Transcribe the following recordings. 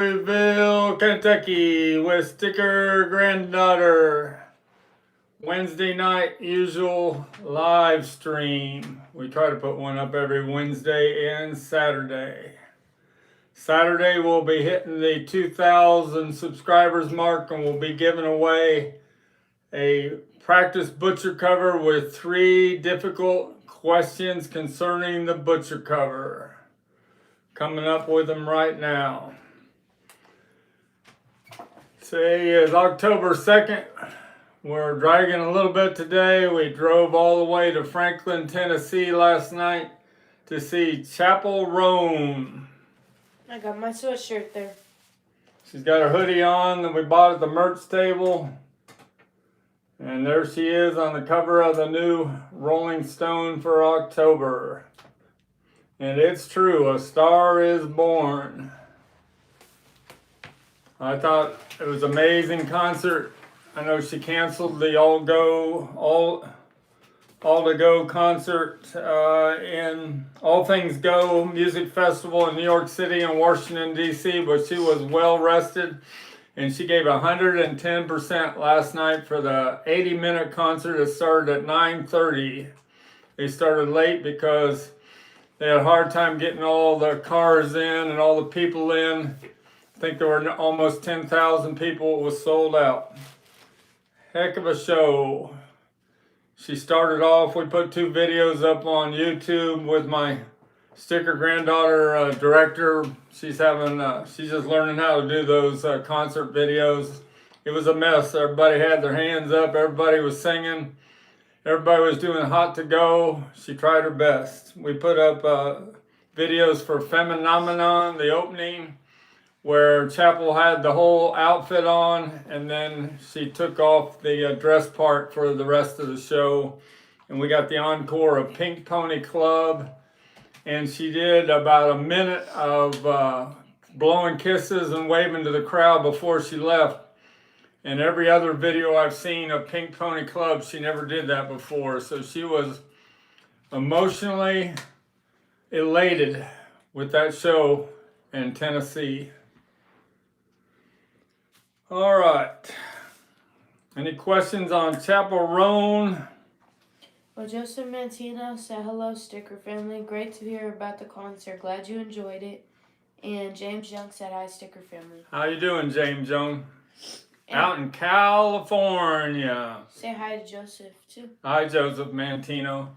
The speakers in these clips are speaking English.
Louisville, Kentucky with Sticker Granddaughter. Wednesday night usual live stream. We try to put one up every Wednesday and Saturday. Saturday we'll be hitting the 2,000 subscribers mark and we'll be giving away a practice butcher cover with 3 difficult questions concerning the butcher cover. Coming up with them right now. Today is October 2nd. We're dragging a little bit today. We drove all the way to Franklin, Tennessee last night to see Chappell Roan. I got my sweatshirt there. She's got her hoodie on that we bought at the merch table. And there she is on the cover of the new Rolling Stone for October. And it's true, a star is born. I thought it was an amazing concert. I know she canceled the All to Go concert in All Things Go Music Festival in New York City and Washington, D.C., but she was well rested and she gave 110% last night for the 80-minute concert that started at 9:30. They started late because they had a hard time getting all the cars in and all the people in. I think there were almost 10,000 people. It was sold out. Heck of a show. She started off, we put 2 videos up on YouTube with my sticker granddaughter director. She's just learning how to do those concert videos. It was a mess. Everybody had their hands up. Everybody was singing. Everybody was doing Hot to Go. She tried her best. We put up videos for Phenomenon, the opening, where Chappell had the whole outfit on, and then she took off the dress part for the rest of the show. And we got the encore of Pink Pony Club, and she did about a minute of blowing kisses and waving to the crowd before she left. And every other video I've seen of Pink Pony Club, she never did that before. So she was emotionally elated with that show in Tennessee. All right. Any questions on Chappell Roan? Well, Joseph Mantino said, hello, Sticker family. Great to hear about the concert. Glad you enjoyed it. And James Young said, hi, Sticker family. How you doing, James Young? Out in California. Say hi to Joseph, too. Hi, Joseph Mantino.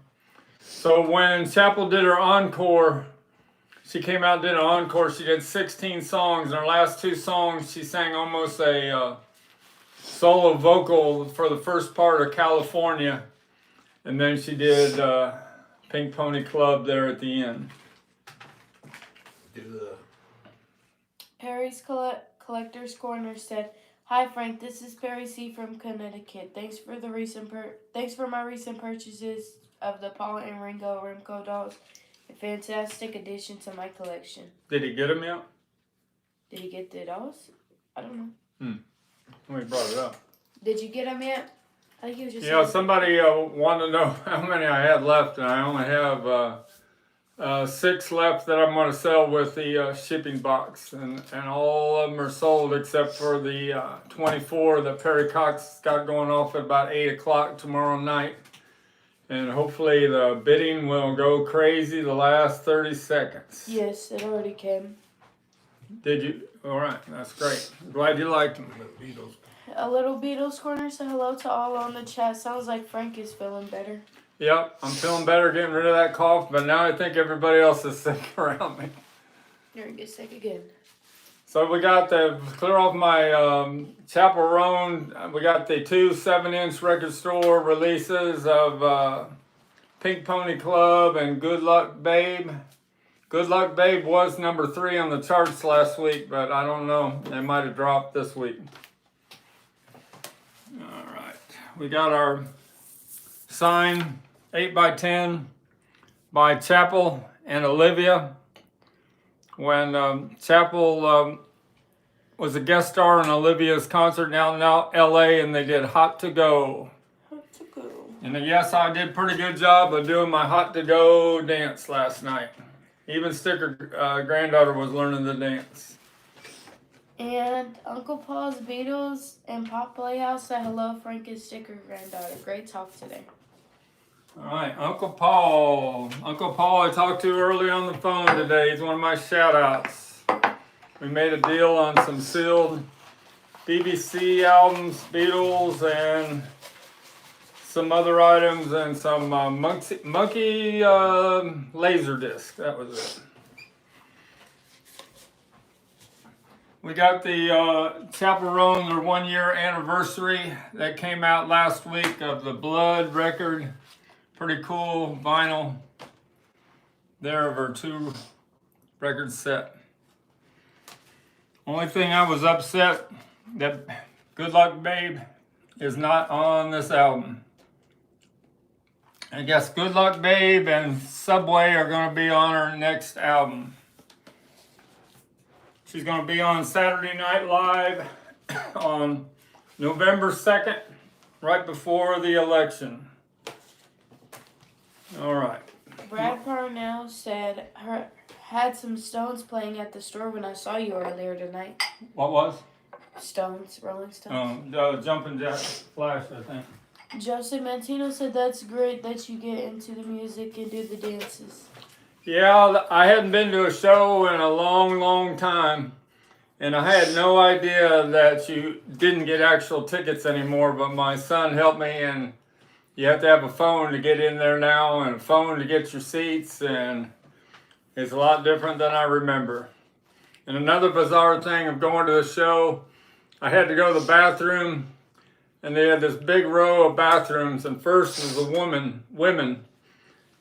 So when Chappell did her encore, she came out and did an encore. She did 16 songs. In her last 2 songs, she sang almost a solo vocal for the first part of California. And then she did Pink Pony Club there at the end. Perry's Collector's Corner said, hi Frank, this is Perry C from Connecticut. Thanks for my recent purchases of the Paula and Ringo Remco dolls. A fantastic addition to my collection. Did he get them yet? Did he get the dolls? I don't know. We brought it up. Did you get them yet? I think he was just. Yeah, somebody wanted to know how many I had left, and I only have 6 left that I'm going to sell with the shipping box, and all of them are sold except for the 24 that Perry Cox got going off at about 8 o'clock tomorrow night. And hopefully the bidding will go crazy the last 30 seconds. Yes, it already came. Did you? All right, that's great. Glad you liked them. A little Beatles corner said hello to all on the chat. Sounds like Frank is feeling better. Yep, I'm feeling better getting rid of that cough, but now I think everybody else is sick around me. You're going to get sick again. So we got to clear off my Chappell Roan. We got the 2 7-inch record store releases of Pink Pony Club and Good Luck Babe. Good Luck Babe was number 3 on the charts last week, but I don't know. They might have dropped this week. All right. We got our sign 8x10 by Chappell and Olivia. When Chappell was a guest star in Olivia's concert down in LA, and they did Hot to Go. Hot to Go. And yes, I did a pretty good job of doing my Hot to Go dance last night. Even Sticker granddaughter was learning the dance. And Uncle Paul's Beatles and Pop Playhouse said hello, Frank and Sticker Granddaughter. Great talk today. All right, Uncle Paul. Uncle Paul I talked to early on the phone today. He's one of my shout-outs. We made a deal on some sealed BBC albums, Beatles, and some other items, and some monkey laser disc. That was it. We got the Chappell Roan, their 1 year anniversary that came out last week of the Blood record. Pretty cool vinyl there of our 2 record set. Only thing I was upset that Good Luck Babe is not on this album. I guess Good Luck Babe and Subway are going to be on our next album. She's going to be on Saturday Night Live on November 2nd, right before the election. All right. Brad Parnell said had some Stones playing at the store when I saw you earlier tonight. What was? Stones, Rolling Stones. Jumpin' Jack Flash, I think. Joseph Mantino said that's great that you get into the music and do the dances. Yeah, I hadn't been to a show in a long, long time. And I had no idea that you didn't get actual tickets anymore, but my son helped me, and you have to have a phone to get in there now and a phone to get your seats, and it's a lot different than I remember. And another bizarre thing of going to the show, I had to go to the bathroom, and they had this big row of bathrooms, and first was the women,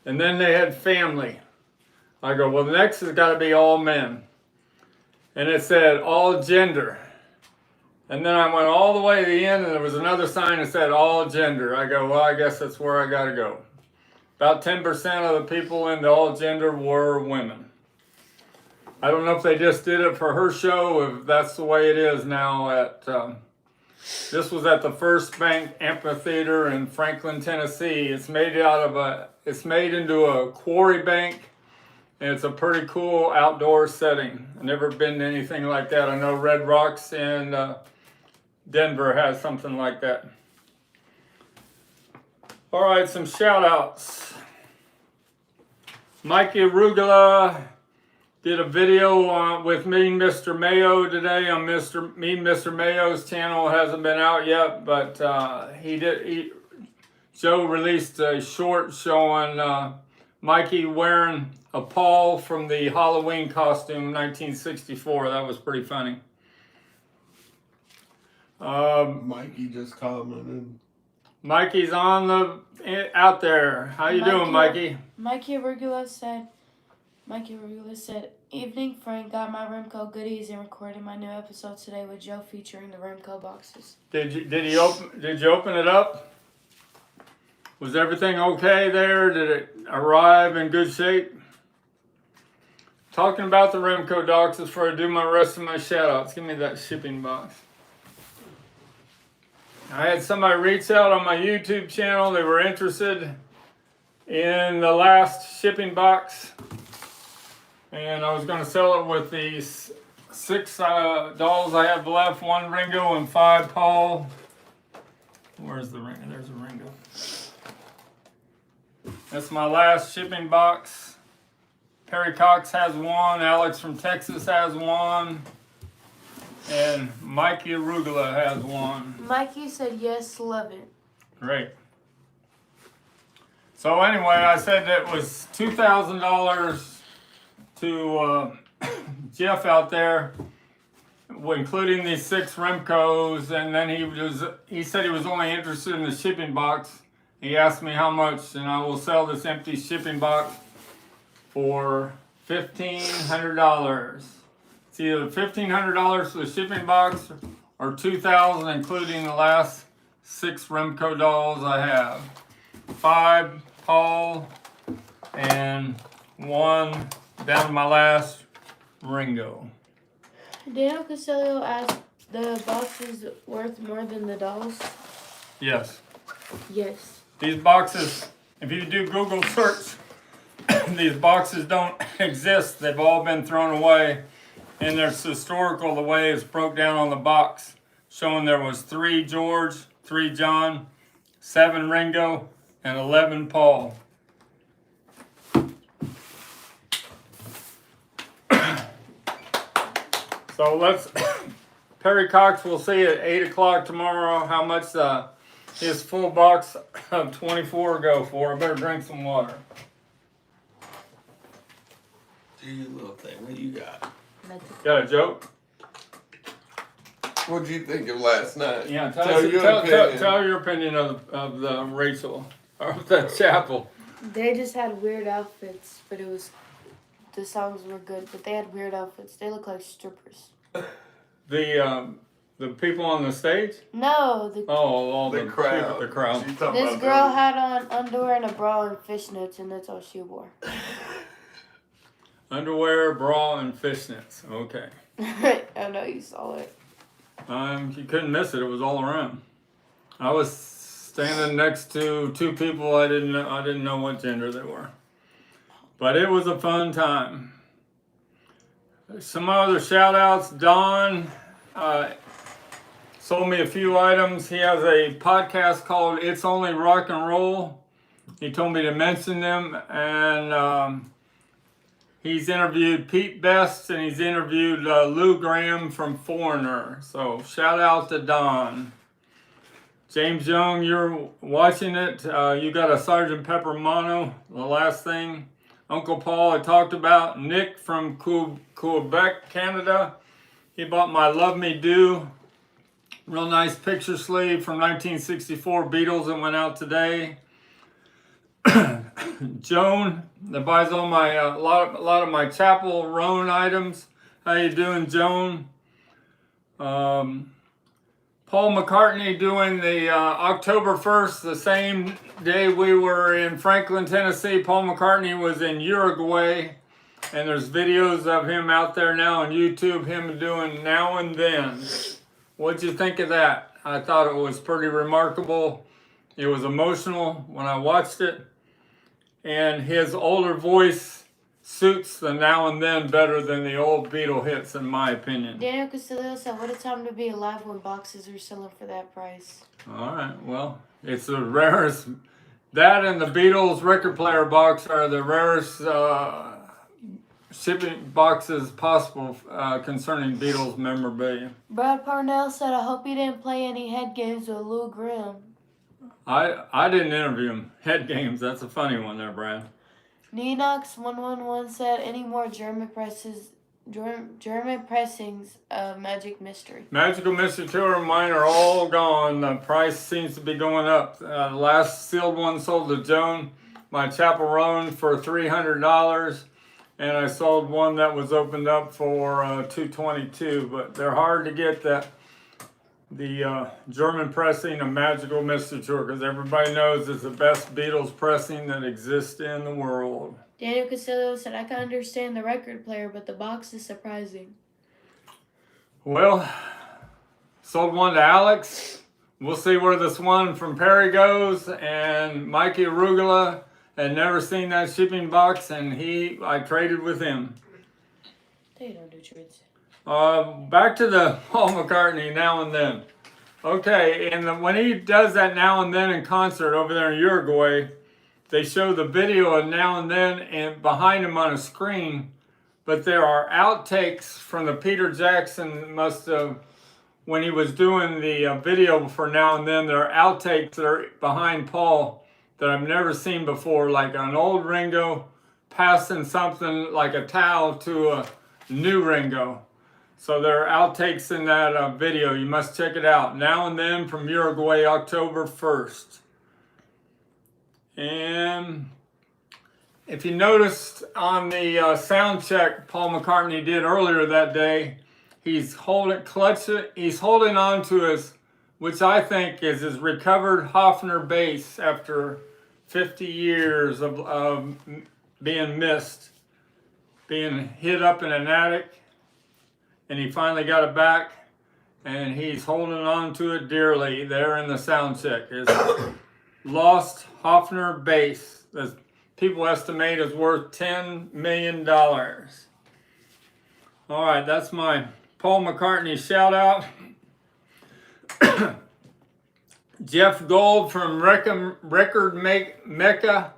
and then they had family. I go, well, the next has got to be all men. And it said all gender. And then I went all the way to the end, and there was another sign that said all gender. I go, well, I guess that's where I got to go. About 10% of the people in the all gender were women. I don't know if they just did it for her show, if that's the way it is now at, this was at the First Bank Amphitheater in Franklin, Tennessee. It's made into a quarry bank. And it's a pretty cool outdoor setting. I've never been to anything like that. I know Red Rocks in Denver has something like that. All right, some shout outs. Mikey Arugula did a video with me and Mr. Mayo today on Mr. Mayo's channel. It hasn't been out yet, but Joe released a short showing Mikey wearing a Paul from the Halloween costume 1964. That was pretty funny. Mikey just commented. Mikey's out there. How you doing, Mikey? Mikey Arugula said, "Evening, Frank. Got my Remco goodies and recorded my new episode today with Joe featuring the Remco boxes." Did you open it up? Was everything okay there? Did it arrive in good shape? Talking about the Remco boxes before I do my rest of my shout-outs. Give me that shipping box. I had somebody reach out on my YouTube channel. They were interested in the last shipping box. And I was going to sell it with these 6 dolls I have left. 1 Ringo and 5 Paul. Where's the Ringo? There's a Ringo. That's my last shipping box. Perry Cox has 1. Alex from Texas has 1. And Mikey Arugula has 1. Mikey said, yes, love it. Great. So anyway, I said that it was $2,000 to Jeff out there, including these 6 Remcos, and then he said he was only interested in the shipping box. He asked me how much, and I will sell this empty shipping box for $1,500. It's either $1,500 for the shipping box or $2,000, including the last 6 Remco dolls I have. 5 Paul and 1 down to my last Ringo. Daniel Castello asked, the box is worth more than the dolls? Yes. Yes. These boxes, if you do Google search, these boxes don't exist. They've all been thrown away. And there's historical the way it's broke down on the box, showing there was 3 George, 3 John, 7 Ringo, and 11 Paul. So let's, Perry Cox will see at 8 o'clock tomorrow how much his full box of 24 go for. I better drink some water. Do your little thing. What you got? Got a joke? What'd you think of last night? Yeah, Tell your opinion. tell your opinion of the Rachel, or the Chappell. They just had weird outfits, but the songs were good, but they had weird outfits. They look like strippers. The people on the stage? No, all The crowd. The crowd. She's talking this about girl those. had on underwear and a bra and fishnets, and that's all she wore. Underwear, bra, and fishnets. Okay. I know you saw it. You couldn't miss it. It was all around. I was standing next to 2 people I didn't know what gender they were. But it was a fun time. Some other shout outs. Don sold me a few items. He has a podcast called It's Only Rock and Roll. He told me to mention them, and he's interviewed Pete Best, and he's interviewed Lou Graham from Foreigner. So shout out to Don. James Young, you're watching it. You got a Sgt. Pepper mono, the last thing. Uncle Paul I talked about. Nick from Quebec, Canada. He bought my Love Me Do. Real nice picture sleeve from 1964 Beatles that went out today. Joan, that buys all my a lot of my Chappell Roan items. How you doing, Joan? Paul McCartney doing the October 1st, the same day we were in Franklin, Tennessee. Paul McCartney was in Uruguay, and there's videos of him out there now on YouTube, him doing Now and Then. What'd you think of that? I thought it was pretty remarkable. It was emotional when I watched it, and his older voice suits the Now and Then better than the old Beatle hits, in my opinion. Daniel Castillo said, "What a time to be alive when boxes are selling for that price." All right, well, it's the rarest. That and the Beatles record player box are the rarest shipping boxes possible concerning Beatles memorabilia. Brad Parnell said, "I hope you didn't play any head games with Lou Graham." I didn't interview him. Head games, that's a funny one there, Brad. Neenox111 said, "Any more German pressings of Magic Mystery?" Magical Mystery Tour, mine are all gone. The price seems to be going up. The last sealed one sold to Joan, my Chappell Roan, for $300. And I sold one that was opened up for $222. But they're hard to get the German pressing of Magical Mystery Tour, because everybody knows it's the best Beatles pressing that exists in the world. Daniel Castillo said, "I can understand the record player, but the box is surprising." Well, sold one to Alex. We'll see where this one from Perry goes. And Mikey Arugula had never seen that shipping box, and I traded with him. They don't do trades. Back to the Paul McCartney Now and Then. Okay, and when he does that Now and Then in concert over there in Uruguay, they show the video of Now and Then and behind him on a screen, but there are outtakes from the Peter Jackson when he was doing the video for Now and Then, there are outtakes that are behind Paul that I've never seen before, like an old Ringo passing something like a towel to a new Ringo. So there are outtakes in that video. You must check it out. Now and Then from Uruguay, October 1st. And if you noticed on the sound check Paul McCartney did earlier that day, he's holding on to his, which I think is his recovered Hofner bass after 50 years of being missed, being hid up in an attic. And he finally got it back, and he's holding on to it dearly there in the sound check. His lost Hofner bass that people estimate is worth $10 million. All right, that's my Paul McCartney shout out. Jeff Gold from Record Mecca.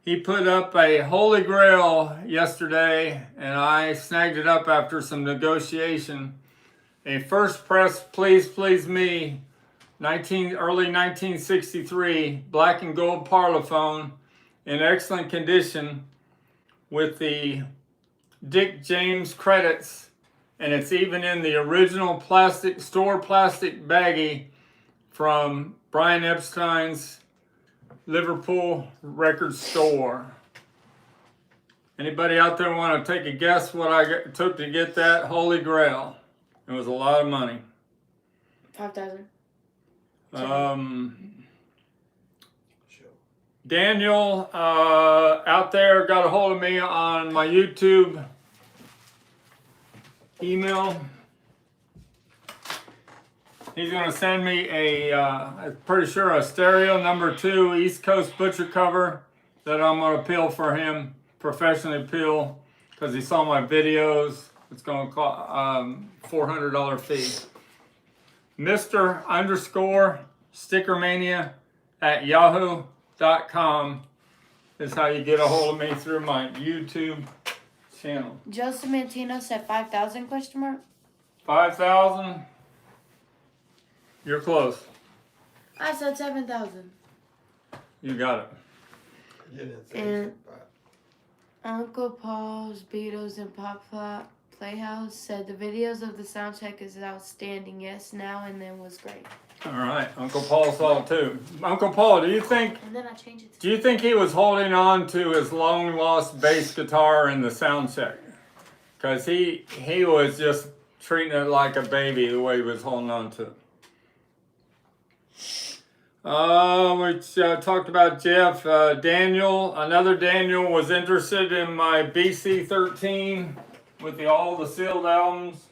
He put up a Holy Grail yesterday, and I snagged it up after some negotiation. A first press Please Please Me, early 1963, black and gold parlophone in excellent condition with the Dick James credits, and it's even in the original plastic baggie from Brian Epstein's Liverpool record store. Anybody out there want to take a guess what I took to get that Holy Grail? It was a lot of money. 5,000. Daniel out there got a hold of me on my YouTube email. He's going to send me I'm pretty sure a stereo #2 East Coast Butcher cover that I'm going to peel for him, professionally peel, because he saw my videos. It's going to cost $400 fee. Mr_StickerMania at yahoo.com is how you get a hold of me through my YouTube channel. Joseph Mantino said 5,000 ? 5,000. You're close. I said 7,000. You got it. You didn't say And Uncle Paul's Beatles and Pop Playhouse said the videos of the sound check is outstanding. Yes, now and then was great. All right, Uncle Paul saw it too. Uncle Paul, do you think And then I changed it to he was holding on to his long lost bass guitar in the sound check? Because he was just treating it like a baby the way he was holding on to it. We talked about Jeff. Another Daniel was interested in my BC13 with all the sealed albums.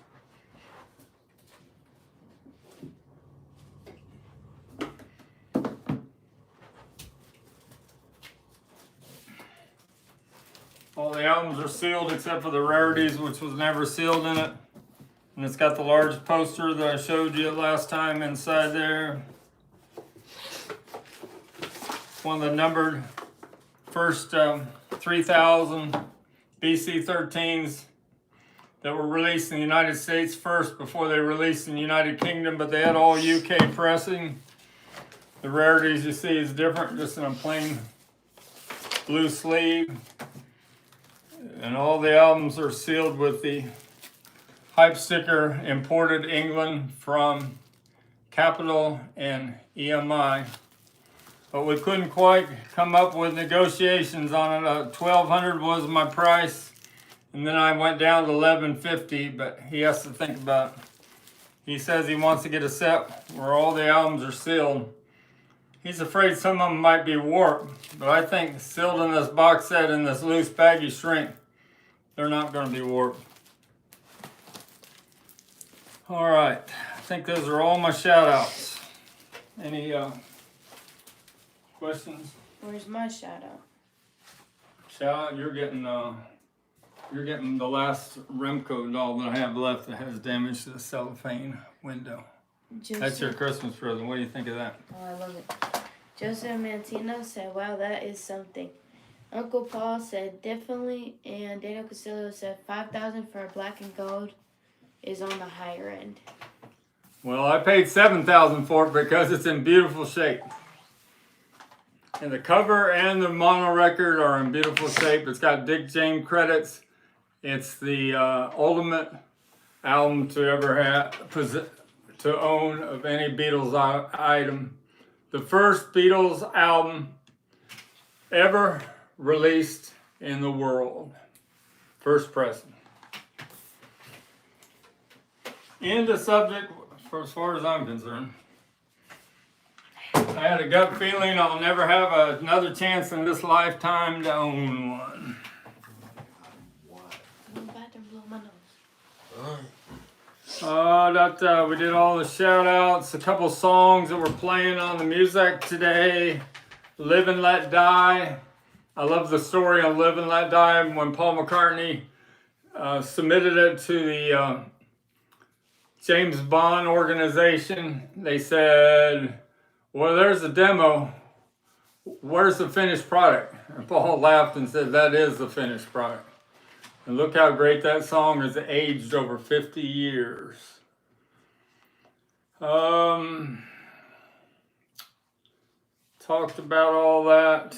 All the albums are sealed except for the Rarities, which was never sealed in it. And it's got the large poster that I showed you last time inside there. One of the numbered first 3,000 BC13s that were released in the United States first before they released in the United Kingdom, but they had all UK pressing. The Rarities you see is different, just in a plain blue sleeve. And all the albums are sealed with the hype sticker, imported England from Capitol and EMI. But we couldn't quite come up with negotiations on it. $1,200 was my price, and then I went down to $1,150. But he has to think about it. He says he wants to get a set where all the albums are sealed. He's afraid some of them might be warped, but I think sealed in this box set in this loose baggy shrink, they're not going to be warped. All right, I think those are all my shout outs. Any questions? Where's my shout out? Shout out, you're getting the last Remco doll that I have left that has damage to the cellophane window. That's your Christmas present. What do you think of that? Oh, I love it. Joseph Mantino said, wow, that is something. Uncle Paul said, definitely. And Daniel Castillo said, 5,000 for a black and gold is on the higher end. Well, I paid $7,000 for it because it's in beautiful shape. And the cover and the mono record are in beautiful shape. It's got Dick James credits. It's the ultimate album to ever have to own of any Beatles item. The first Beatles album ever released in the world. First pressing. End of subject for as far as I'm concerned. I had a gut feeling I'll never have another chance in this lifetime to own one. I'm about to blow my nose. We did all the shout outs, a couple songs that were playing on the music today. Live and Let Die. I love the story on Live and Let Die when Paul McCartney submitted it to the James Bond organization. They said, well, there's a demo. Where's the finished product? And Paul laughed and said, that is the finished product. And look how great that song has aged over 50 years. Talked about all that.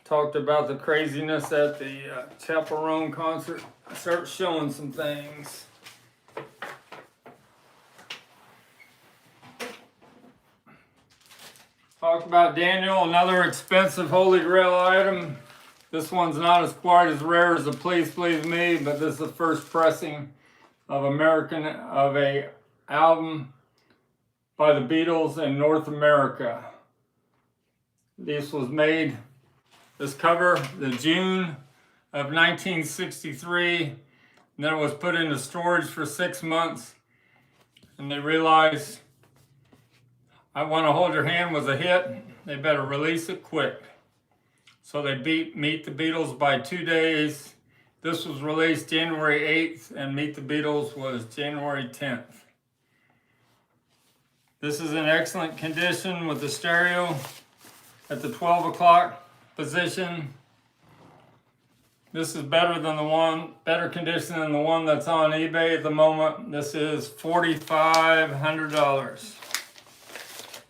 Talked about the craziness at the Chappell Roan concert. I start showing some things. Talked about Daniel, another expensive Holy Grail item. This one's not as quite as rare as the Please Please Me, but this is the first pressing of a album by the Beatles in North America. This was made, this cover, the June of 1963, and then it was put into storage for 6 months, and they realized I Want to Hold Your Hand was a hit, they better release it quick. So they beat Meet the Beatles by 2 days. This was released January 8th, and Meet the Beatles was January 10th. This is in excellent condition with the stereo at the 12 o'clock position. This is better condition than the one that's on eBay at the moment. This is $4,500.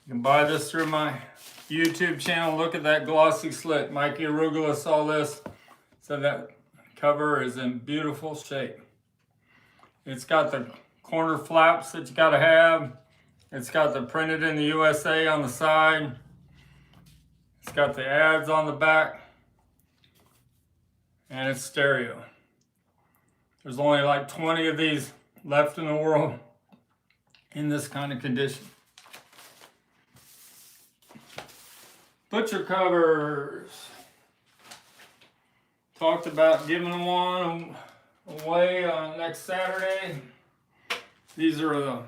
You can buy this through my YouTube channel. Look at that glossy slit. Mikey Arugula saw this, so that cover is in beautiful shape. It's got the corner flaps that you gotta have. It's got the printed in the USA on the side. It's got the ads on the back. And it's stereo. There's only like 20 of these left in the world in this kind of condition. Butcher covers. Talked about giving one away on next Saturday. These are the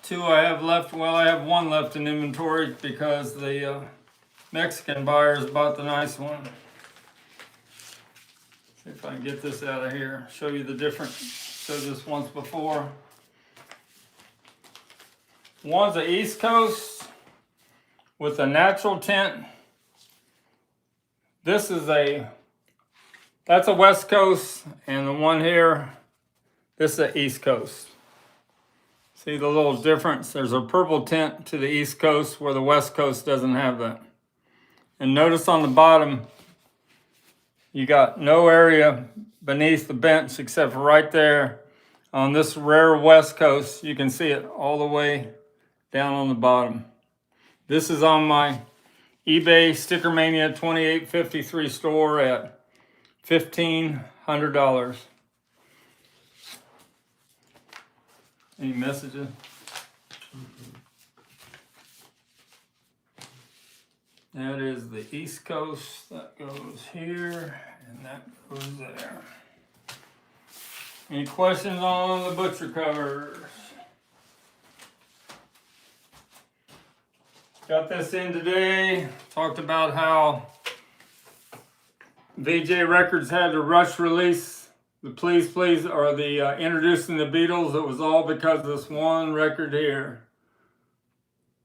two I have left. Well, I have one left in inventory because the Mexican buyers bought the nice one. See if I can get this out of here. Show you the difference. Showed this once before. One's a East Coast with a natural tint. That's a West Coast, and the one here, this is the East Coast. See the little difference? There's a purple tint to the East Coast where the West Coast doesn't have that. And notice on the bottom, you got no area beneath the bench except for right there. On this rare West Coast, you can see it all the way down on the bottom. This is on my eBay STICKERMANIA 2853 store at $1,500. Any messages? That is the East Coast. That goes here, and that goes there. Any questions on the butcher covers? Got this in today. Talked about how VJ Records had to rush release the Please Please, or the introducing the Beatles. It was all because of this one record here.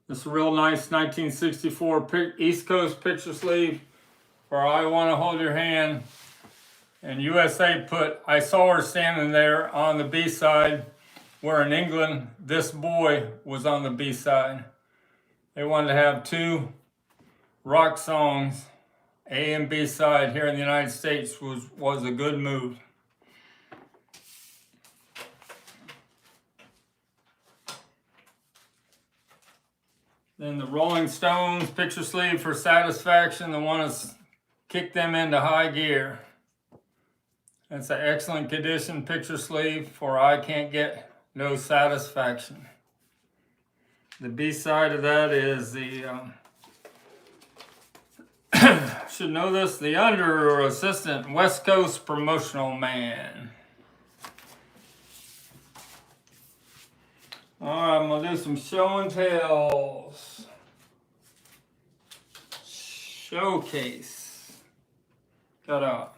This real nice 1964 East Coast picture sleeve for I Want to Hold Your Hand. And USA put I Saw Her Standing There on the B-side, where in England, This Boy was on the B-side. They wanted to have two rock songs, A and B side, here in the United States was a good move. Then the Rolling Stones picture sleeve for Satisfaction, the one that's kicked them into high gear. That's an excellent condition picture sleeve for I Can't Get No Satisfaction. The B side of that is the, should know this, the Under Assistant West Coast Promotional Man. Alright, I'm going to do some show and tells. Showcase. Got a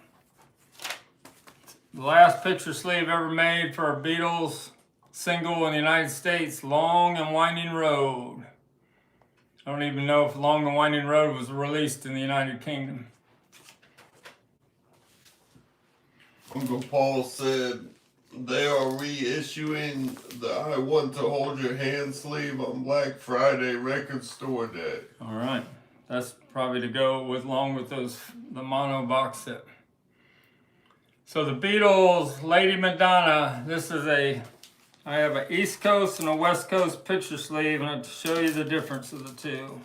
the last picture sleeve ever made for a Beatles single in the United States, Long and Winding Road. I don't even know if Long and Winding Road was released in the United Kingdom. Uncle Paul said they are reissuing the I Want to Hold Your Hand sleeve on Black Friday record store day. All right, that's probably to go with along with the mono box set. So the Beatles, Lady Madonna. I have an East Coast and a West Coast picture sleeve, and I'll show you the difference of the two.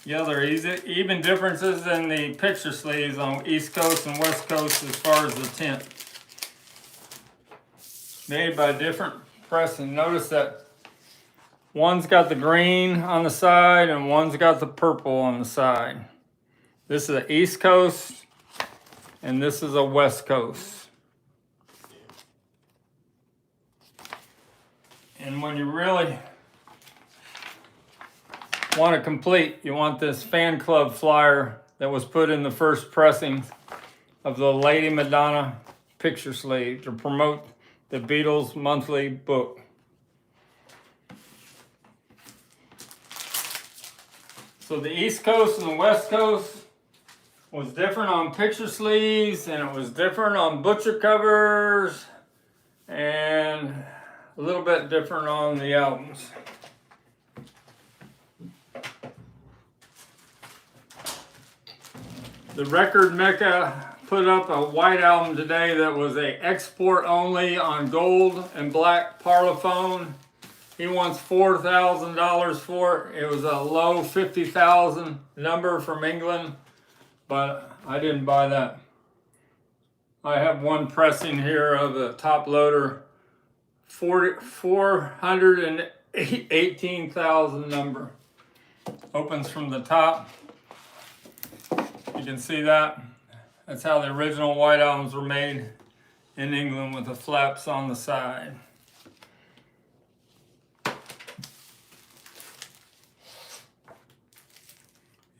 Yeah, there are even differences in the picture sleeves on East Coast and West Coast as far as the tint. Made by different pressing. Notice that one's got the green on the side and one's got the purple on the side. This is the East Coast and this is a West Coast. And when you really want to complete, you want this fan club flyer that was put in the first pressing of the Lady Madonna picture sleeve to promote the Beatles monthly book. So the East Coast and the West Coast was different on picture sleeves, and it was different on butcher covers, and a little bit different on the albums. The Record Mecca put up a white album today that was a export only on gold and black Parlophone. He wants $4,000 for it. It was a low 50,000 number from England, but I didn't buy that. I have one pressing here of the top loader, 418,000 number. Opens from the top. You can see that. That's how the original white albums were made in England, with the flaps on the side.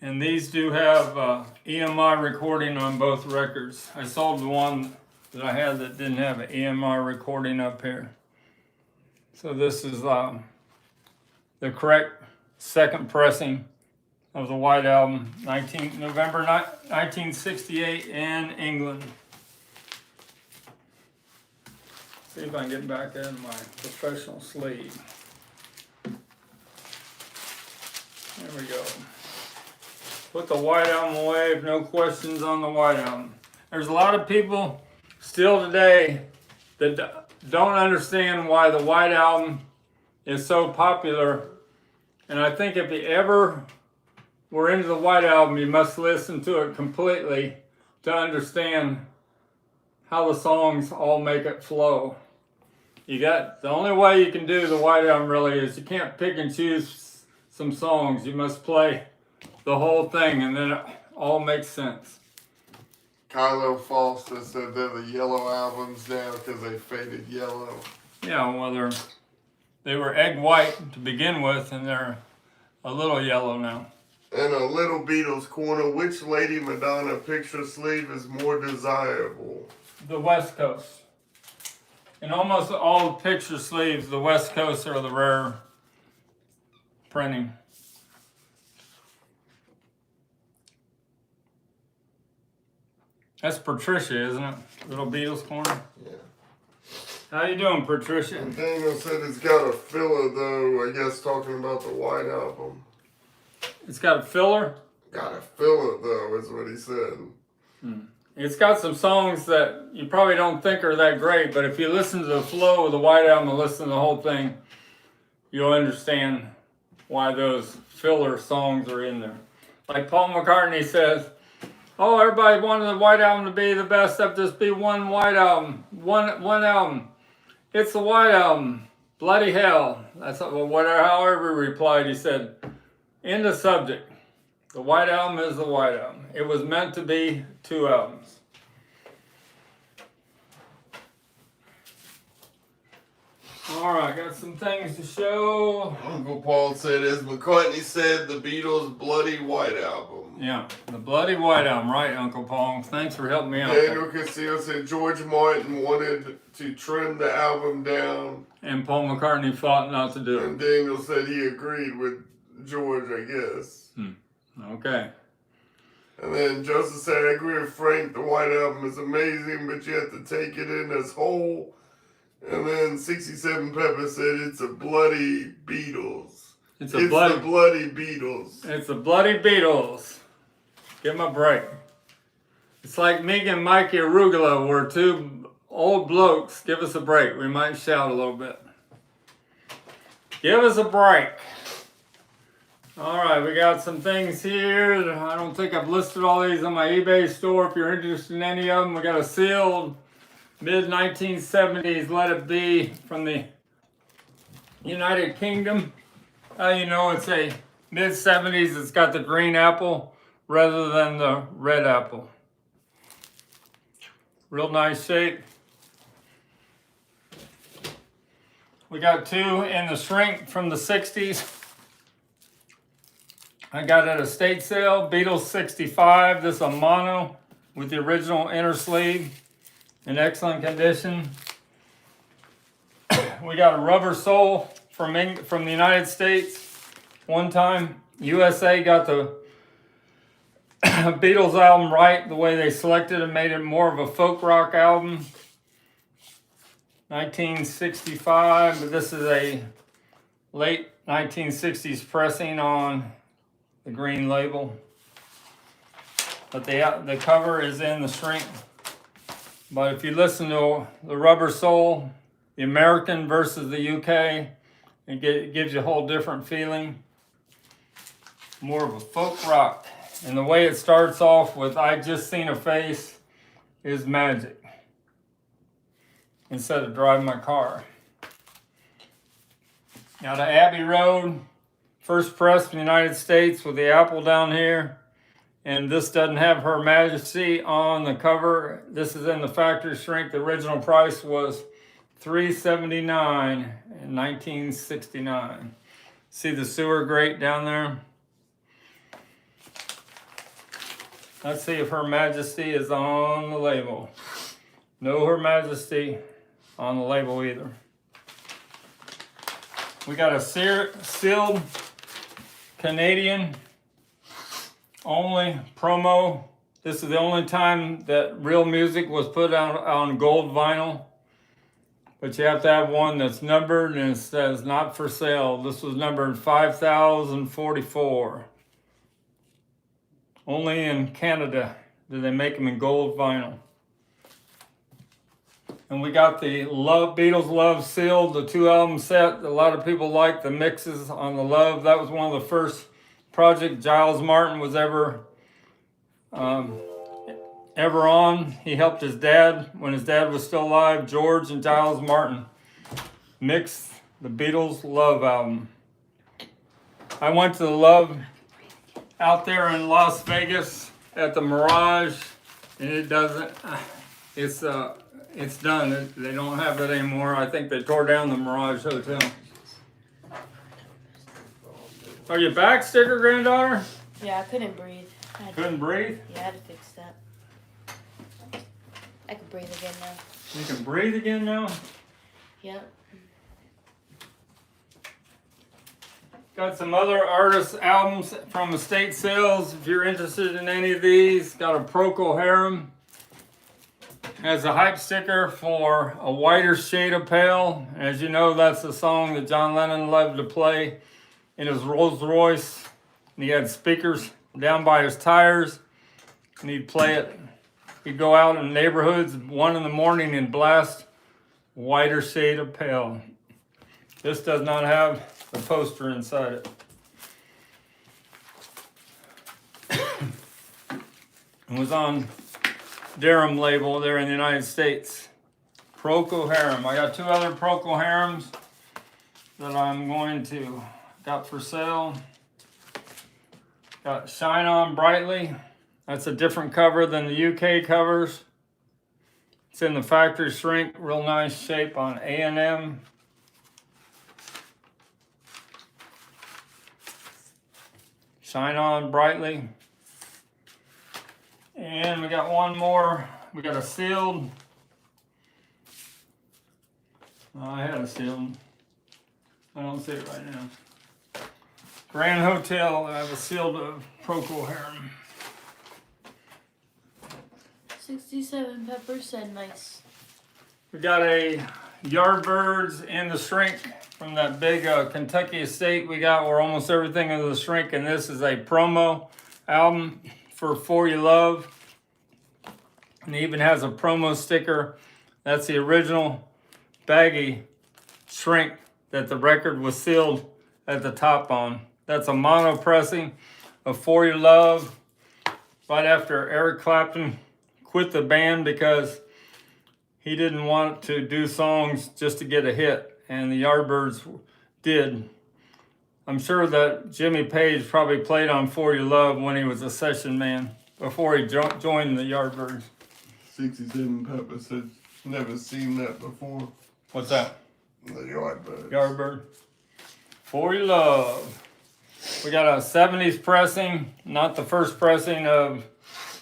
And these do have EMI recording on both records. I sold the one that I had that didn't have an EMI recording up here. So this is the correct second pressing of the white album, November 1968 in England. See if I can get back in my professional sleeve. There we go. Put the white album away, no questions on the white album. There's a lot of people still today that don't understand why the white album is so popular. And I think if you ever were into the white album, you must listen to it completely to understand how the songs all make it flow. The only way you can do the white album really is you can't pick and choose some songs. You must play the whole thing, and then it all makes sense. Kylo Foster said they're the yellow albums now because they faded yellow. Yeah, well, they were egg white to begin with, and they're a little yellow now. And a little Beatles corner, which Lady Madonna picture sleeve is more desirable? The West Coast. In almost all picture sleeves, the West Coast are the rare printing. That's Patricia, isn't it? Little Beatles corner. Yeah. How you doing, Patricia? And Daniel said it's got a filler though, I guess talking about the white album. It's got a filler? Got a filler though, is what he said. It's got some songs that you probably don't think are that great, but if you listen to the flow of the white album and listen to the whole thing, you'll understand why those filler songs are in there. Like Paul McCartney says, oh, everybody wanted the white album to be the best, except just be one white album, one album. It's the white album. Bloody hell. That's whatever. However he replied, he said, end of subject. The white album is the white album. It was meant to be two albums. All right, got some things to show. Uncle Paul said, as McCartney said, the Beatles' Bloody White Album. Yeah, the Bloody White Album, right, Uncle Paul? Thanks for helping me out. Daniel Castillo said George Martin wanted to trim the album down. And Paul McCartney fought not to do it. And Daniel said he agreed with George, I guess. Okay. And then Joseph said, I agree with Frank, the White Album is amazing, but you have to take it in as whole. And then 67 Pepper said, it's a bloody Beatles. It's the bloody Beatles. It's the bloody Beatles. Give them a break. It's like me and Mikey Arugula were two old blokes. Give us a break. We might shout a little bit. Give us a break. All right, we got some things here. I don't think I've listed all these on my eBay store. If you're interested in any of them, we got a sealed mid-1970s Let It Be from the United Kingdom. How you know it's a mid-70s? It's got the green apple rather than the red apple. Real nice shape. We got two in the shrink from the 60s. I got at a estate sale, Beatles 65. This is a mono with the original inner sleeve in excellent condition. We got a rubber sole from the United States. One time, USA got the Beatles album right, the way they selected and made it more of a folk rock album. 1965, but this is a late 1960s pressing on the green label. But the cover is in the shrink. But if you listen to the rubber sole, the American versus the UK, it gives you a whole different feeling. More of a folk rock. And the way it starts off with I Just Seen a Face is magic. Instead of driving my car. Now to Abbey Road, first press in the United States with the apple down here. And this doesn't have Her Majesty on the cover. This is in the factory shrink. The original price was $379 in 1969. See the sewer grate down there? Let's see if Her Majesty is on the label. No Her Majesty on the label either. We got a sealed Canadian only promo. This is the only time that real music was put out on gold vinyl. But you have to have one that's numbered and it says not for sale. This was numbered 5044. Only in Canada do they make them in gold vinyl. And we got the Beatles Love sealed, the 2-album set. A lot of people like the mixes on the Love. That was one of the first projects Giles Martin was ever on. He helped his dad when his dad was still alive. George and Giles Martin mixed the Beatles Love album. I went to the Love out there in Las Vegas at the Mirage, and it doesn't. It's done. They don't have it anymore. I think they tore down the Mirage Hotel. Are you back, Sticker Granddaughter? Yeah, I couldn't breathe. Couldn't breathe? Yeah, I had to fix that. I can breathe again now. You can breathe again now? Yep. Got some other artists' albums from estate sales. If you're interested in any of these, got a Procol Harum. Has a hype sticker for A Whiter Shade of Pale. As you know, that's the song that John Lennon loved to play in his Rolls Royce. And he had speakers down by his tires. And he'd play it. He'd go out in neighborhoods 1 in the morning and blast Whiter Shade of Pale. This does not have the poster inside it. It was on Durham label there in the United States. Procol Harum. I got 2 other Procol Harums that I'm going to got for sale. Got Shine On Brightly. That's a different cover than the UK covers. It's in the factory shrink, real nice shape on A&M. Shine On Brightly. And we got one more. We got a sealed. Oh, I had a sealed. I don't see it right now. Grand Hotel. I have a sealed of Procol Harum. 67 Pepper said nice. We got a Yardbirds and the Shrink from that big Kentucky estate we got where almost everything is the Shrink, and this is a promo album for You Love. And it even has a promo sticker. That's the original baggy Shrink that the record was sealed at the top on. That's a mono pressing of For Your Love right after Eric Clapton quit the band because he didn't want to do songs just to get a hit, and the Yardbirds did. I'm sure that Jimmy Page probably played on For Your Love when he was a session man before he joined the Yardbirds. 67 Pepper said never seen that before. What's that? The Yardbirds. Yardbird. For Your Love. We got a 70s pressing, not the first pressing of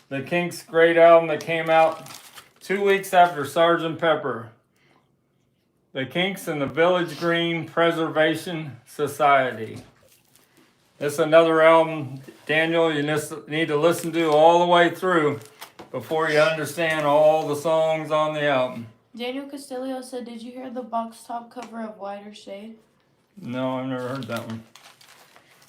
the Kinks' great album that came out 2 weeks after Sgt. Pepper. The Kinks and the Village Green Preservation Society. This is another album, Daniel, you need to listen to all the way through before you understand all the songs on the album. Daniel Castillo said, did you hear the box top cover of Wider Shade? No, I've never heard that one.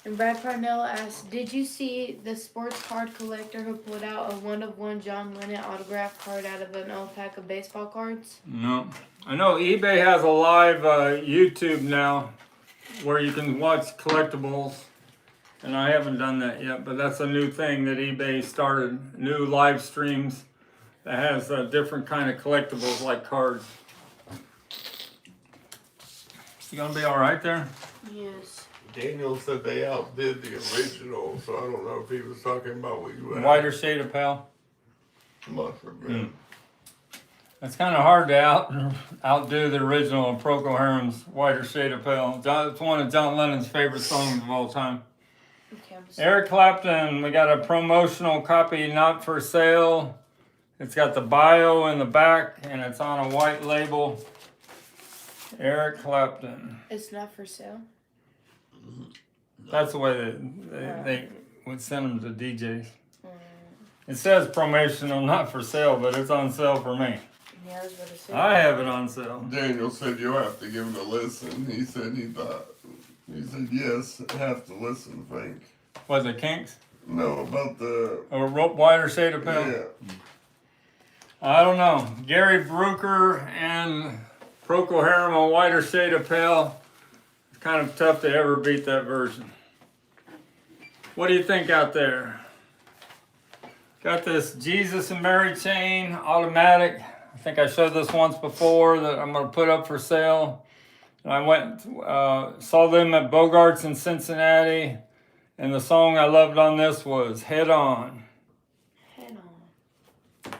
And Brad Parnell asked, did you see the sports card collector who pulled out a one-of-one John Lennon autograph card out of an old pack of baseball cards? No. I know eBay has a live YouTube now where you can watch collectibles, and I haven't done that yet, but that's a new thing that eBay started, new live streams that has different kind of collectibles like cards. You gonna be all right there? Yes. Daniel said they outdid the original, so I don't know if he was talking about what you had. Wider Shade of Pale. Must have been. It's kind of hard to outdo the original of Procol Harum's Wider Shade of Pale. It's one of John Lennon's favorite songs of all time. Okay, Eric Clapton, we got a promotional copy, not for sale. It's got the bio in the back, and it's on a white label. Eric Clapton. it's not for sale. That's the way they would send them to DJs. It says promotional, not for sale, but it's on sale for me. Yeah, I was about to say. I have it on sale. Daniel said you'll have to give it a listen. He said yes, have to listen, Frank. Was it Kinks? No, about the Or Wider Shade of Pale? yeah. I don't know. Gary Brooker and Procol Harum on Wider Shade of Pale. It's kind of tough to ever beat that version. What do you think out there? Got this Jesus and Mary chain, automatic. I think I showed this once before that I'm going to put up for sale. And I went, saw them at Bogart's in Cincinnati. And the song I loved on this was Head On. Head on.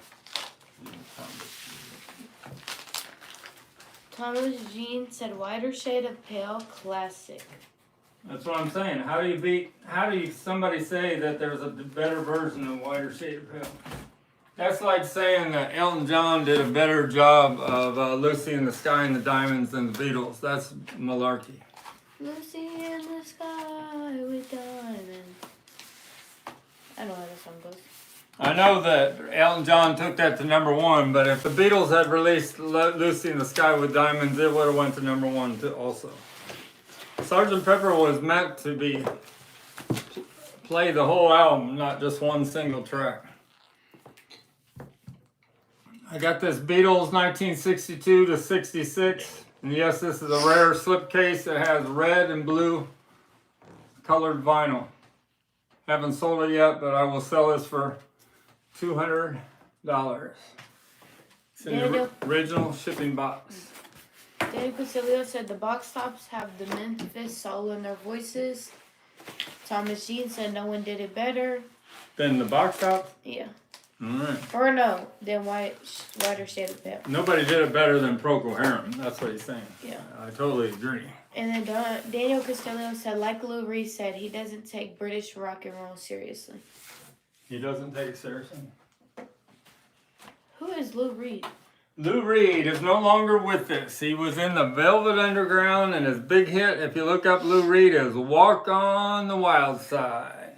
Thomas Jean said Wider Shade of Pale classic. That's what I'm saying. How do you somebody say that there's a better version of Wider Shade of Pale? That's like saying that Elton John did a better job of Lucy in the Sky and the Diamonds than the Beatles. That's malarkey. Lucy in the sky with diamonds. I don't know how that song goes. I know that Elton John took that to #1, but if the Beatles had released Lucy in the Sky with Diamonds, it would have went to #1 too also. Sgt. Pepper was meant to be play the whole album, not just one single track. I got this Beatles 1962 to 66, and yes, this is a rare slipcase that has red and blue colored vinyl. Haven't sold it yet, but I will sell this for $200. It's in the original shipping box. Dave Casilio said the box tops have the Memphis soul in their voices. Thomas Jean said no one did it better. Then the box top? Yeah. Alright. Or no, then Wider Shade of Pale. Nobody did it better than Procol Harum. That's what he's saying. Yeah. I totally agree. And then Daniel Castillo said, like Lou Reed said, he doesn't take British rock and roll seriously. He doesn't take it seriously. is Lou Reed? Lou Reed is no longer with us. He was in the Velvet Underground, and his big hit, if you look up Lou Reed, is Walk on the Wild Side.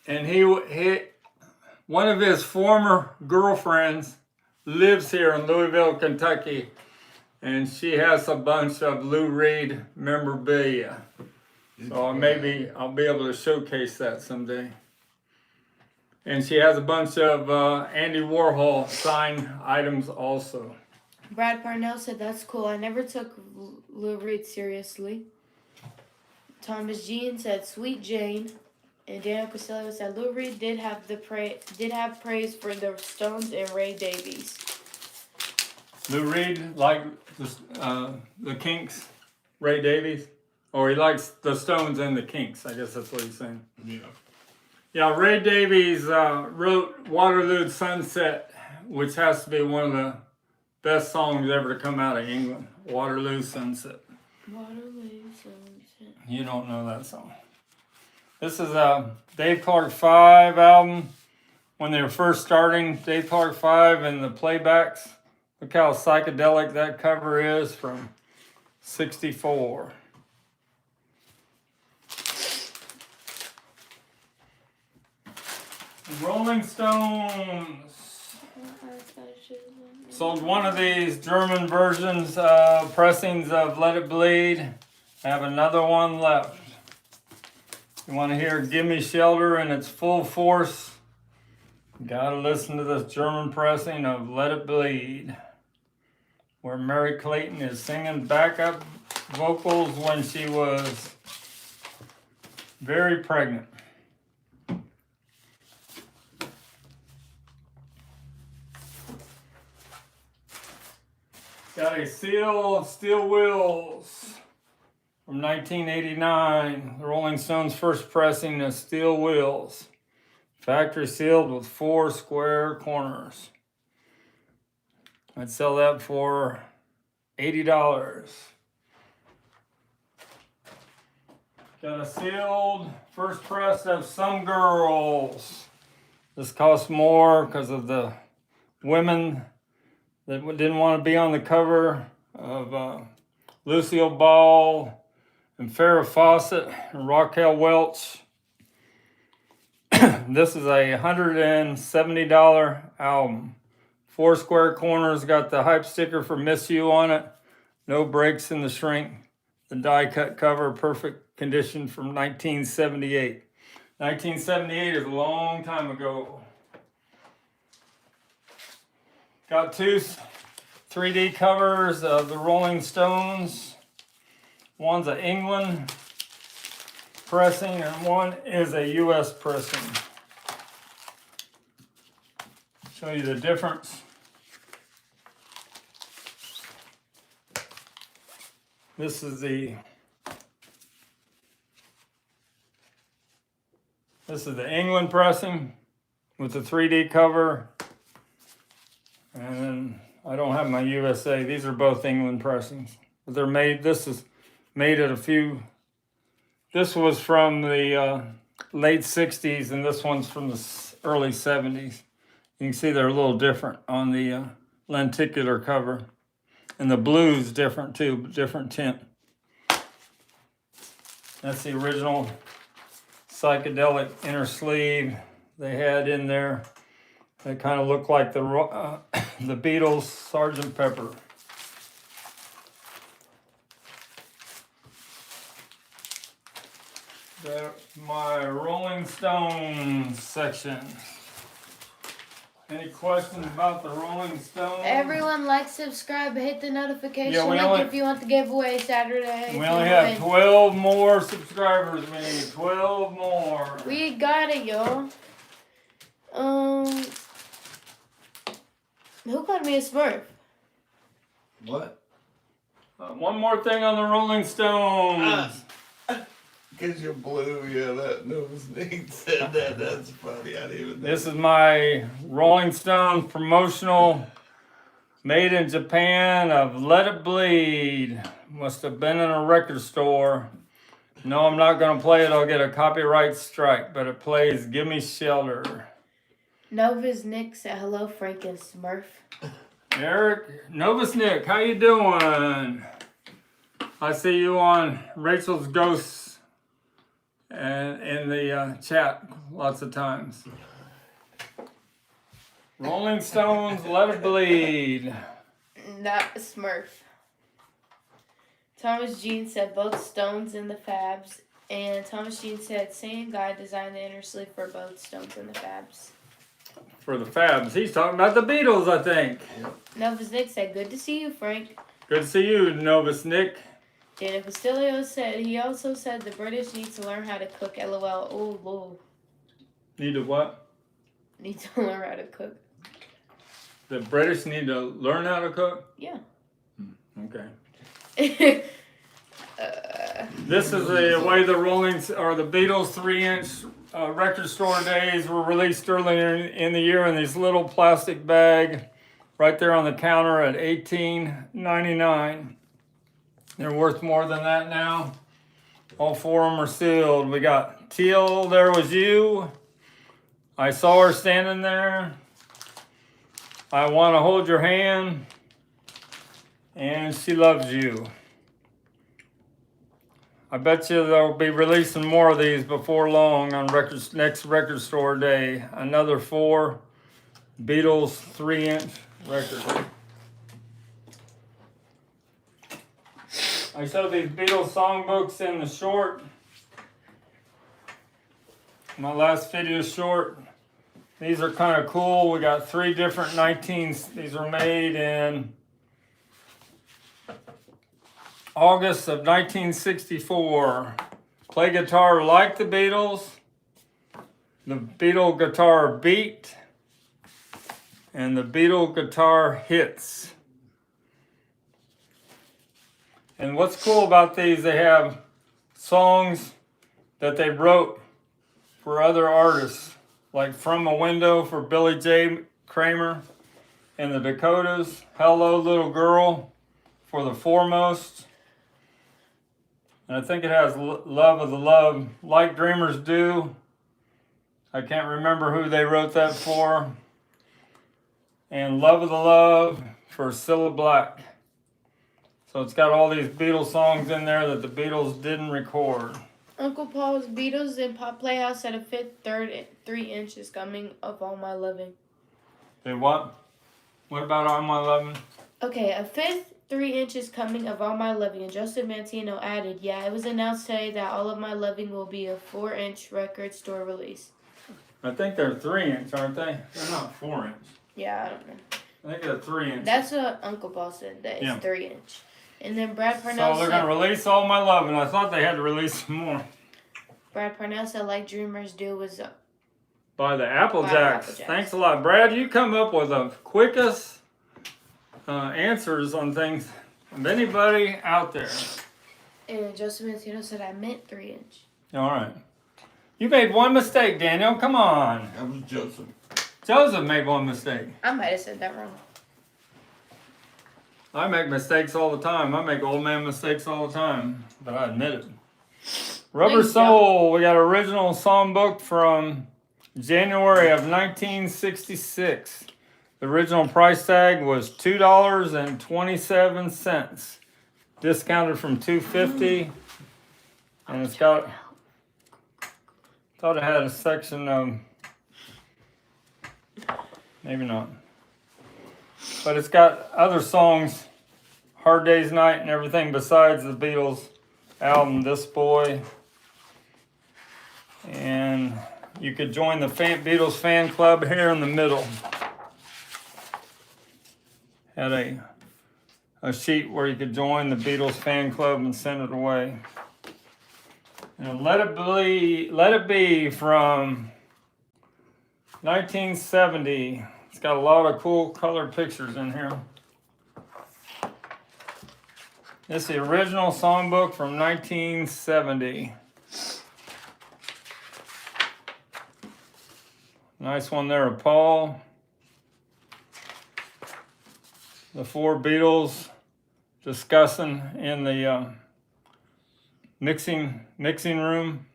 And he one of his former girlfriends lives here in Louisville, Kentucky, and she has a bunch of Lou Reed memorabilia. So maybe I'll be able to showcase that someday. And she has a bunch of Andy Warhol signed items also. Brad Parnell said, that's cool. I never took Lou Reed seriously. Thomas Jean said, Sweet Jane. And Daniel Costello said, Lou Reed did have praise for the Stones and Ray Davies. Lou Reed liked the Kinks, Ray Davies, or he likes the Stones and the Kinks. I guess that's what he's saying. Yeah. Yeah, Ray Davies wrote Waterloo Sunset, which has to be one of the best songs ever to come out of England. Waterloo Sunset. Waterloo Sunset. You don't know that song. This is a Dave Clark 5 album. When they were first starting, Dave Clark 5 and the playbacks. Look how psychedelic that cover is from '64. Rolling Stones sold one of these German versions, pressings of Let It Bleed. I have another one left. You want to hear Gimme Shelter in its full force? You gotta listen to this German pressing of Let It Bleed, where Mary Clayton is singing backup vocals when she was very pregnant. Got a seal of steel wheels from 1989. The Rolling Stones' first pressing of steel wheels. Factory sealed with 4 square corners. I'd sell that for $80. Got a sealed first press of Some Girls. This costs more because of the women that didn't want to be on the cover of Lucille Ball and Farrah Fawcett and Raquel Welch. This is a $170 album. 4 square corners, got the hype sticker for Miss You on it. No breaks in the shrink. The die cut cover, perfect condition from 1978. 1978 is a long time ago. Got 2 3D covers of the Rolling Stones. One's an England pressing and one is a US pressing. Show you the difference. This is the England pressing with the 3D cover. And then I don't have my USA. These are both England pressings. But they're made, this is made at this was from the late 60s and this one's from the early 70s. You can see they're a little different on the lenticular cover. And the blue's different too, different tint. That's the original psychedelic inner sleeve they had in there. They kind of look like the Beatles, Sgt. Pepper. That's my Rolling Stones section. Any questions about the Rolling Stones? Everyone like, subscribe, hit the notification Yeah, link if you want the giveaway Saturday. We only have 12 more subscribers. We need 12 more. We got it, y'all. Who called me a Smurf? What? One more thing on the Rolling Stones. Because you're blue, yeah, that nose Nate said that. That's funny. I didn't even know. This is my Rolling Stones promotional made in Japan of Let It Bleed. Must have been in a record store. No, I'm not going to play it. I'll get a copyright strike, but it plays Gimme Shelter. Nova's Nick said, hello, Frank and Smurf. Eric, Novus Nick, how you doing? I see you on Rachel's Ghosts and in the chat lots of times. Rolling Stones, Let It Bleed. Not Smurf. Thomas Jean said, both Stones and the Fabs. And Thomas Jean said, same guy designed the inner sleeve for both Stones and the Fabs. For the Fabs. He's talking about the Beatles, I think. Novus Nick said, good to see you, Frank. Good to see you, Novus Nick. Dana Castillo said, he also said the British need to learn how to cook, LOL. Oh, lol. Need to what? Need to learn how to cook. The British need to learn how to cook? Yeah. Okay. This is the way the Beatles 3-inch record store days were released earlier in the year in these little plastic bag right there on the counter at $18.99. They're worth more than that now. All 4 of them are sealed. We got Teal, There Was You. I Saw Her Standing There. I Want to Hold Your Hand. And She Loves You. I bet you they'll be releasing more of these before long on next record store day. Another 4 Beatles 3-inch records. I showed these Beatles songbooks in the short. My last video short. These are kind of cool. We got 3 different 19s. These were made in August of 1964. Play guitar like the Beatles. The Beatle guitar beat. And the Beatle guitar hits. And what's cool about these, they have songs that they wrote for other artists. Like From a Window for Billy J. Kramer and the Dakotas. Hello Little Girl for the Foremost. And I think it has Love of the Love, Like Dreamers Do. I can't remember who they wrote that for. And Love of the Love for Cilla Black. So it's got all these Beatles songs in there that the Beatles didn't record. Uncle Paul's Beatles and Pop Playhouse at a 5/3 3 inches coming of All My Loving. They what? What about All My Loving? Okay, a 5th 3 inches coming of All My Loving, and Joseph Mantino added, yeah, it was announced today that All of My Loving will be a 4-inch record store release. I think they're 3-inch, aren't they? They're not 4-inch. Yeah, I don't know. I think they're 3-inch. That's what Uncle Paul said, that it's 3-inch. And then Brad So Parnell they're going to release All My Loving. I thought they had to release some more. Brad Parnell said, like Dreamers Do was By the Apple By Jacks. Apple Jacks. Thanks a lot. Brad, you come up with the quickest answers on things of anybody out there. And Joseph Mantino said, I meant 3-inch. All right. You made one mistake, Daniel. Come on. That was Joseph. Joseph made one mistake. I might have said that wrong. I make mistakes all the time. I make old man mistakes all the time. But I admit it. Rubber Thanks, Soul. We got an original songbook from January of 1966. The original price tag was $2.27. Discounted from $2.50. And it's got... Thought it had a section of... Maybe not. But it's got other songs, Hard Day's Night and everything besides the Beatles album, This Boy. And you could join the Beatles fan club here in the middle. Had a sheet where you could join the Beatles fan club and send it away. And Let It Be from 1970. It's got a lot of cool colored pictures in here. This is the original songbook from 1970. Nice one there of Paul. The 4 Beatles discussing in the mixing room.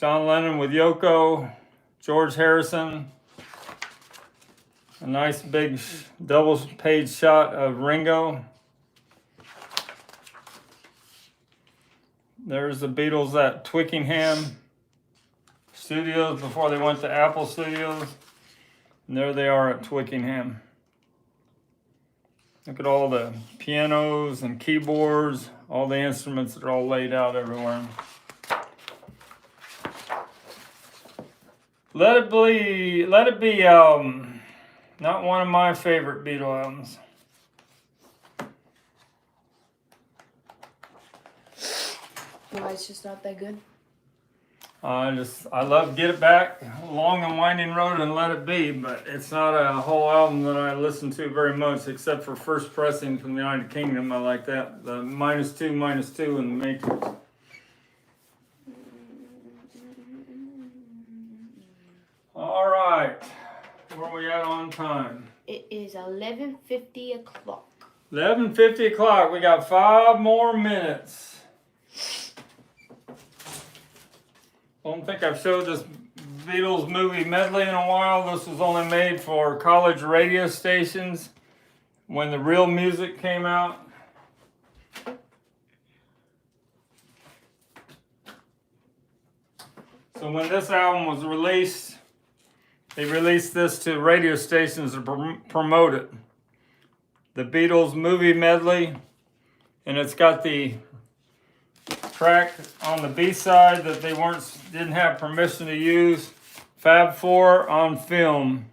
John Lennon with Yoko, George Harrison. A nice big double page shot of Ringo. There's the Beatles at Twickenham Studios before they went to Apple Studios. And there they are at Twickenham. Look at all the pianos and keyboards, all the instruments that are all laid out everywhere. Let It Be, not one of my favorite Beatle albums. Why, it's just not that good? I love Get It Back, Long and Winding Road, and Let It Be, but it's not a whole album that I listen to very much, except for first pressing from the United Kingdom. I like that. The -2, -2 in the Matrix. All right. Where are we at on time? It is 11:50 o'clock. 11:50 o'clock. We got 5 more minutes. I don't think I've showed this Beatles movie medley in a while. This was only made for college radio stations when the real music came out. So when this album was released, they released this to radio stations to promote it. The Beatles movie medley, and it's got the track on the B-side that they didn't have permission to use. Fab Four on film.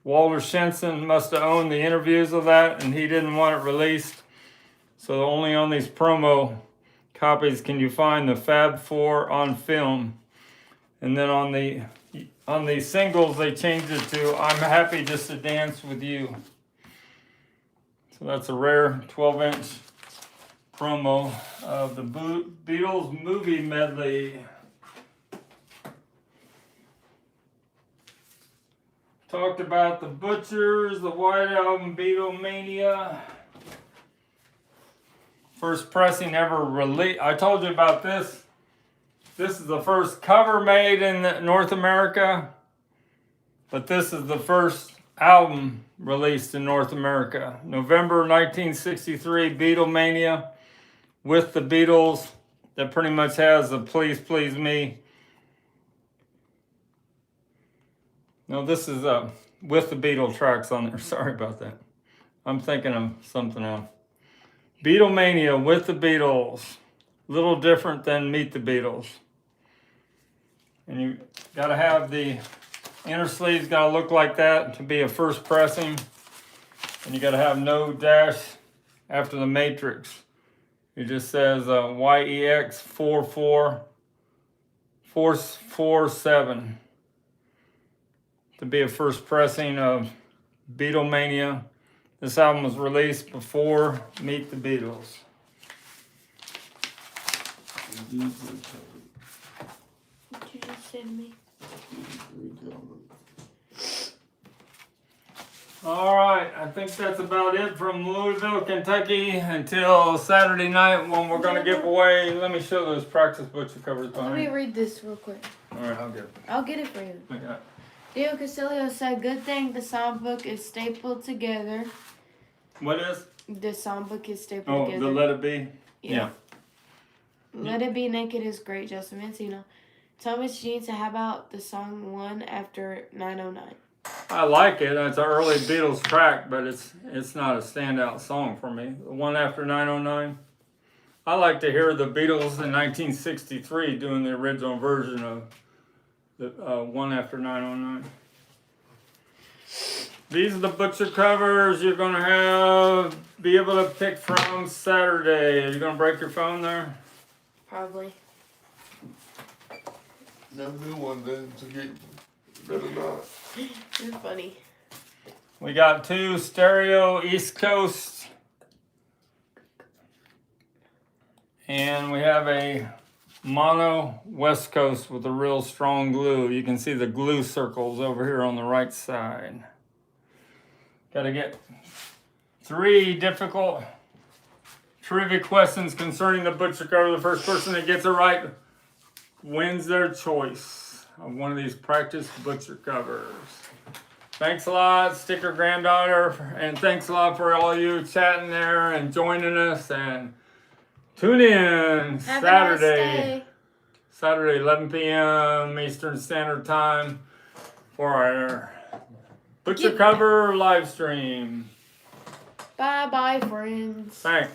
Walter Shenson must have owned the interviews of that, and he didn't want it released. So only on these promo copies can you find the Fab Four on film. And then on the singles, they changed it to I'm Happy Just to Dance With You. So that's a rare 12-inch promo of the Beatles movie medley. Talked about the Butchers, the White Album, Beatlemania. First pressing ever released. I told you about this. This is the first cover made in North America, but this is the first album released in North America. November 1963, Beatlemania, with the Beatles, that pretty much has the Please Please Me. No, this is with the Beatles tracks on there. Sorry about that. I'm thinking of something else. Beatlemania with the Beatles. A little different than Meet the Beatles. And you got to have the inner sleeves got to look like that to be a first pressing. And you got to have no dash after the matrix. It just says YEX 44447 to be a first pressing of Beatlemania. This album was released before Meet the Beatles. What you just send me? All right, I think that's about it from Louisville, Kentucky until Saturday night when we're going to give away. Let me show those practice butcher covers behind. Let me read this real quick. All right, I'll get it. I'll get it for you. Okay. Dio Casilio said, good thing the songbook is stapled together. What is? The songbook is stapled together. The Let It Be? Yeah. Let It Be Naked is great, Justin Mancino. Thomas Jean said, how about the song One After 909? I like it. It's an early Beatles track, but it's not a standout song for me. The One After 909. I like to hear the Beatles in 1963 doing the original version of the One After 909. These are the butcher covers you're going to be able to pick from Saturday. Are you going to break your phone there? Probably. No new one then to get. Better not. You're funny. We got 2 stereo East Coast. And we have a mono West Coast with a real strong glue. You can see the glue circles over here on the right side. Got to get 3 difficult trivia questions concerning the butcher cover. The first person that gets it right wins their choice of one of these practice butcher covers. Thanks a lot, Sticker Granddaughter, and thanks a lot for all you chatting there and joining us. And tune in Have a nice day. Saturday, 11 p.m. Eastern Standard Time for our butcher cover live stream. Bye bye, friends. Thanks.